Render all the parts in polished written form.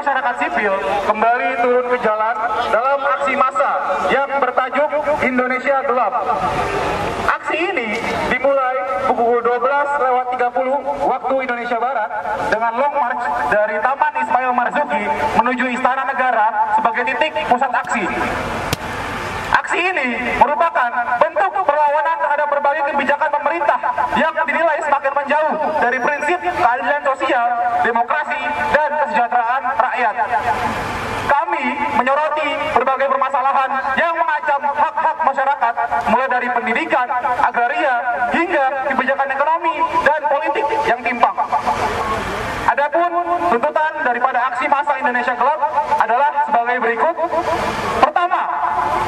masyarakat sipil kembali turun ke jalan dalam aksi massa yang bertajuk Indonesia Gelap. Aksi ini dimulai pukul 12:30 waktu Indonesia Barat dengan long march dari Taman Ismail Marzuki menuju Istana Negara sebagai titik pusat aksi. Aksi ini merupakan bentuk perlawanan terhadap berbagai kebijakan pemerintah yang dinilai semakin menjauh dari prinsip keadilan sosial, demokrasi, dan kesejahteraan rakyat. Kami menyoroti berbagai permasalahan yang mengancam hak-hak masyarakat, mulai dari pendidikan, agraria, hingga kebijakan ekonomi dan politik yang timpang. Adapun tuntutan daripada aksi massa Indonesia Gelap adalah sebagai berikut. Pertama,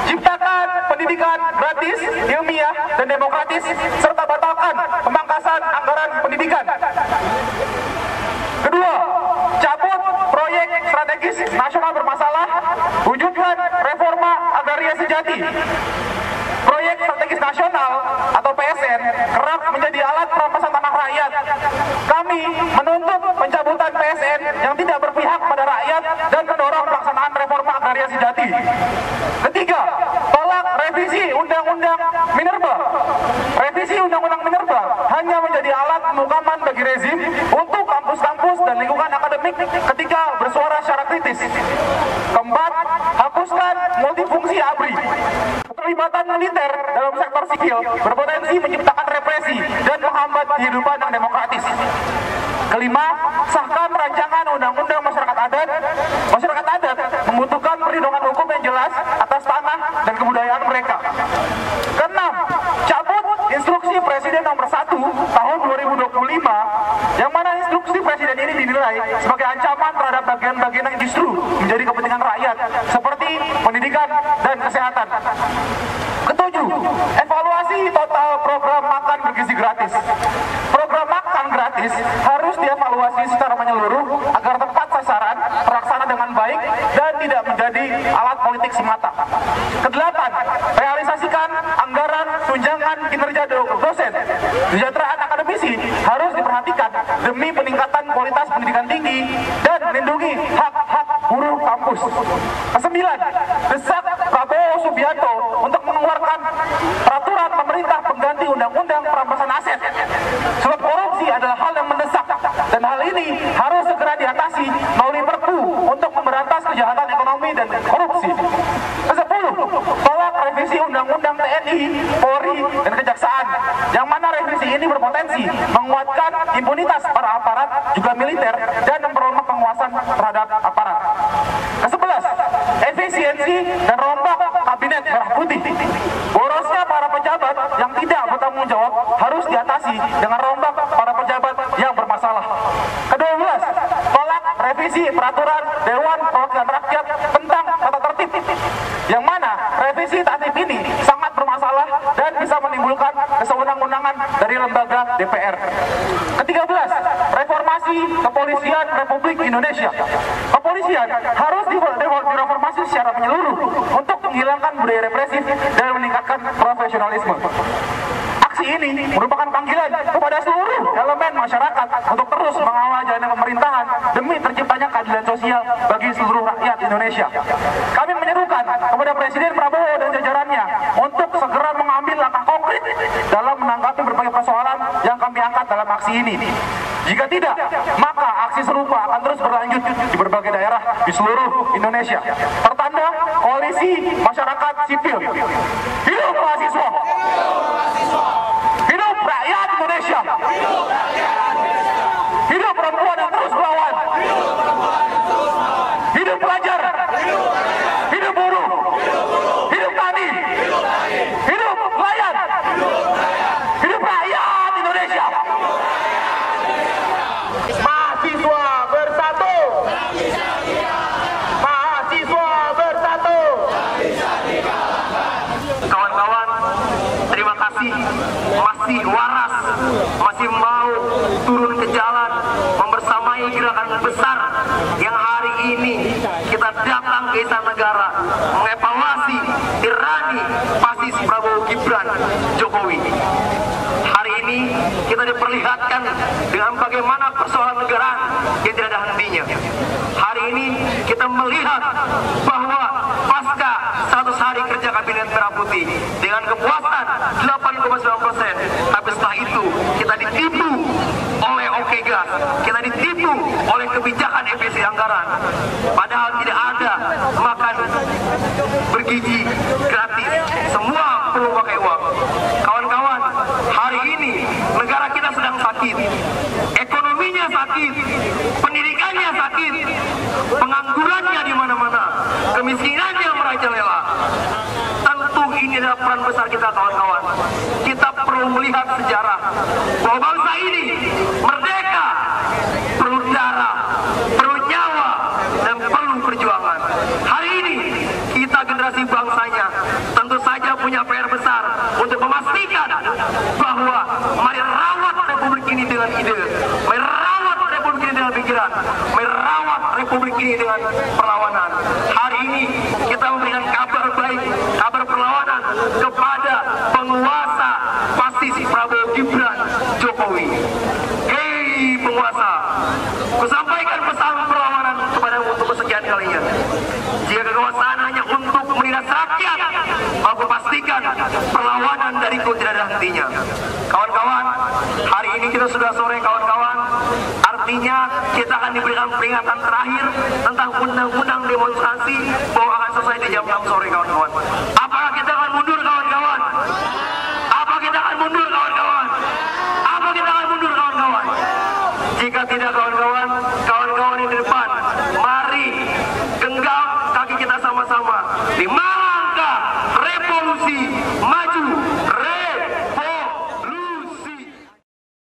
ciptakan pendidikan gratis, ilmiah, dan demokratis, serta batalkan pemangkasan anggaran pendidikan. Kedua, cabut proyek strategis nasional bermasalah, wujudkan reforma agraria sejati. Proyek strategis nasional atau PSN kerap menjadi alat perampasan tanah rakyat. Kami menuntut pencabutan PSN yang tidak berpihak pada rakyat dan mendorong pelaksanaan reforma agraria sejati. Ketiga, tolak revisi Undang-Undang Minerba. Revisi Undang-Undang Minerba hanya menjadi alat pemukaman bagi rezim untuk kampus-kampus dan lingkungan akademik ketika bersuara secara kritis. Keempat, hapuskan multifungsi ABRI. Keterlibatan militer dalam sektor sipil berpotensi menciptakan represi dan menghambat kehidupan yang demokratis. Kelima, sahkan rancangan undang-undang masyarakat adat. Masyarakat adat membutuhkan perlindungan hukum yang jelas atas tanah dan kebudayaan mereka. Keenam, cabut instruksi Presiden nomor 1 tahun 2025, yang mana instruksi Presiden ini dinilai sebagai ancaman terhadap bagian-bagian yang justru menjadi kepentingan rakyat, seperti pendidikan dan kesehatan. Ketujuh, evaluasi total program makan bergizi gratis. Program makan gratis harus dievaluasi secara menyeluruh agar tepat sasaran, terlaksana dengan baik, dan tidak menjadi alat politik semata. Kedelapan, realisasikan anggaran tunjangan kinerja dosen. Kesejahteraan akademisi harus diperhatikan demi peningkatan kualitas pendidikan tinggi dan melindungi hak-hak buruh kampus. Kesembilan, desak Prabowo Subianto untuk mengeluarkan peraturan pemerintah pengganti undang-undang perampasan aset. Sebab korupsi adalah hal yang mendesak, dan hal ini harus segera diatasi melalui Perpu untuk memberantas kejahatan ekonomi dan korupsi. Kesepuluh, tolak revisi undang-undang TNI, Polri, dan Kejaksaan, yang mana revisi ini berpotensi menguatkan impunitas para aparat juga militer dan memperlemah penguasaan terhadap aparat. Kesebelas, efisiensi dan rombak kabinet merah putih. Borosnya para pejabat yang tidak bertanggung jawab harus diatasi dengan rombak para pejabat yang bermasalah. Ke-12, tolak revisi peraturan Dewan Perwakilan Rakyat tentang tata tertib, yang mana revisi tatip ini sangat bermasalah dan bisa menimbulkan kesewenang-wenangan dari lembaga DPR. Ke-13, reformasi Kepolisian Republik Indonesia. Kepolisian harus direformasi secara menyeluruh untuk menghilangkan budaya represif dan meningkatkan profesionalisme. Aksi ini merupakan panggilan kepada seluruh elemen masyarakat untuk terus mengawal jalannya pemerintahan demi terciptanya keadilan sosial bagi seluruh rakyat Indonesia. Kami menyerukan kepada Presiden Prabowo dan jajarannya untuk segera mengambil langkah konkret dalam menanggapi berbagai persoalan yang kami angkat dalam aksi ini. Jika tidak, maka aksi serupa akan terus berlanjut di berbagai daerah di seluruh Indonesia. Pertanda Koalisi Masyarakat Sipil. Hidup mahasiswa! Hidup rakyat Indonesia! Hidup perempuan yang terus melawan! Hidup pelajar! Hidup buruh! Hidup tani! Hidup nelayan! Hidup rakyat Indonesia! Mahasiswa bersatu! Mahasiswa bersatu! Kawan-kawan, terima kasih masih waras, masih mau turun ke jalan membersamai gerakan besar yang hari ini kita datang ke Istana Negara mengevaluasi tirani fasis Prabowo Gibran Jokowi. Hari ini kita diperlihatkan dengan bagaimana persoalan negara yang tidak ada hentinya. Hari ini kita melihat bahwa pasca 100 hari kerja Kabinet Merah Putih dengan kepuasan 8,9%, tapi setelah itu kita ditipu oleh Oke Gas, kita ditipu oleh kebijakan efisiensi anggaran, padahal tidak ada makan bergizi gratis, semua perlu pakai uang. Kawan-kawan, hari ini negara kita sedang sakit, ekonominya sakit, pendidikannya sakit, penganggurannya di mana-mana, kemiskinannya merajalela. Tentu ini adalah peran besar kita, kawan-kawan. Kita perlu melihat sejarah bahwa bangsa ini merdeka perlu darah, perlu nyawa, dan perlu perjuangan. Hari ini kita generasi bangsanya tentu saja punya PR besar untuk memastikan bahwa mari rawat Republik ini dengan ide, mari rawat Republik ini dengan pikiran, mari rawat Republik ini dengan perlawanan. Hari ini kita memberikan kabar baik, kabar perlawanan kepada penguasa fasis Prabowo Gibran Jokowi. Hei penguasa, kusampaikan pesan perlawanan kepada untuk kesekian kalinya. Jika kekuasaan hanya untuk menindas rakyat, aku pastikan perlawanan dariku tidak ada hentinya. Kawan-kawan, hari ini kita sudah sore, kawan-kawan. Artinya kita akan diberikan peringatan terakhir tentang undang-undang demonstrasi bahwa akan selesai di jam 6 sore, kawan-kawan.